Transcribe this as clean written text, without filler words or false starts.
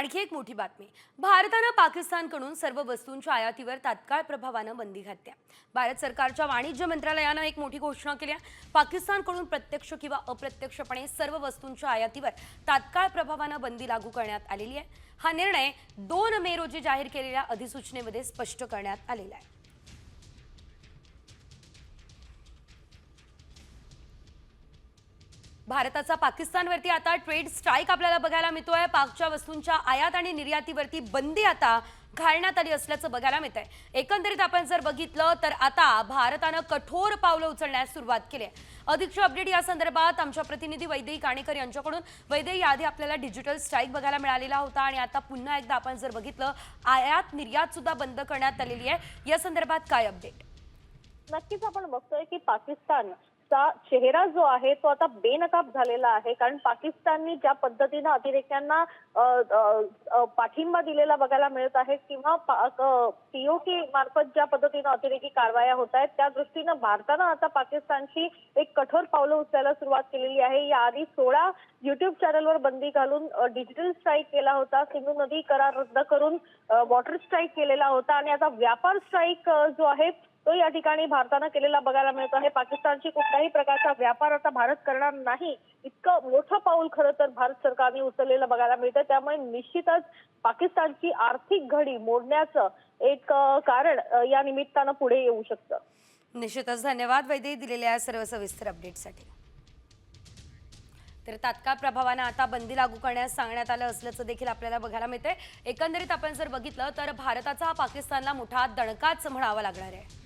आणखी एक मोठी बातमी। भारताने पाकिस्तानकडून सर्व वस्तूंच्या आयातीवर तात्काळ प्रभावाने बंदी घातली आहे। भारत सरकारच्या वाणिज्य मंत्रालयाने एक मोठी घोषणा केली आहे। पाकिस्तानकडून प्रत्यक्ष किंवा अप्रत्यक्षपणे सर्व वस्तूंच्या आयातीवर तात्काळ प्रभावाने बंदी लागू करण्यात आलेली आहे। हा निर्णय 2 मे रोजी जाहीर केलेल्या अधिसूचनेमध्ये स्पष्ट करण्यात आलेला आहे। भारताचा पाकिस्तानवरती आता ट्रेड स्ट्राईक आपल्याला बघायला मिळतोय। पाकच्या वस्तूंच्या आयात आणि निर्यातीवरती बंदी आता घालण्यात आली असल्याचं बघायला मिळतंय। एकंदरीत आपण जर बघितलं तर आता भारताने कठोर पावलं उचलण्यास सुरुवात केली आहे। अधिकचे अपडेट या संदर्भात आमच्या प्रतिनिधी वैदेही काणेकर यांच्याकडून। वैदेही, याआधी आपल्याला डिजिटल स्ट्राईक बघायला मिळालेला होता आणि आता पुन्हा एकदा आपण जर बघितलं आयात निर्यात सुद्धा बंद करण्यात आलेली आहे। या संदर्भात काय अपडेट? नक्कीच आपण बघतोय की पाकिस्तानचा चेहरा जो आहे तो आता बेनकाब झालेला आहे। कारण पाकिस्ताननी ज्या पद्धतीने अतिरेक्यांना पाठिंबा दिलेला बघायला मिळत आहे किंवा पीओके मार्फत ज्या पद्धतीने अतिरेकी कारवाया होत आहेत, त्या दृष्टीने भारतानं आता पाकिस्तानची एक कठोर पावलं उचलायला सुरुवात केलेली आहे। याआधी 16 युट्यूब चॅनलवर बंदी घालून डिजिटल स्ट्राईक केला होता, सिंधू नदी करार रद्द करून वॉटर स्ट्राईक केलेला होता आणि आता व्यापार स्ट्राईक जो आहे तो या ठिकाणी भारतानं केलेला बघायला मिळत आहे। पाकिस्तानची कुठल्याही प्रकारचा व्यापार आता भारत करणार नाही, इतकं मोठं पाऊल खरं तर भारत सरकारने उचललेलं बघायला मिळतं। त्यामुळे निश्चितच पाकिस्तानची आर्थिक घडी मोडण्याचं एक कारण या निमित्तानं पुढे येऊ शकतं। निश्चितच धन्यवाद वैदेही दिलेल्या सर्व सविस्तर अपडेटसाठी। तर तात्काळ प्रभावाने आता बंदी लागू करण्यास सांगण्यात आलं असल्याचं देखील आपल्याला बघायला मिळतंय। एकंदरीत आपण जर बघितलं तर भारताचा पाकिस्तानला मोठा दणकाच म्हणावा लागणार आहे।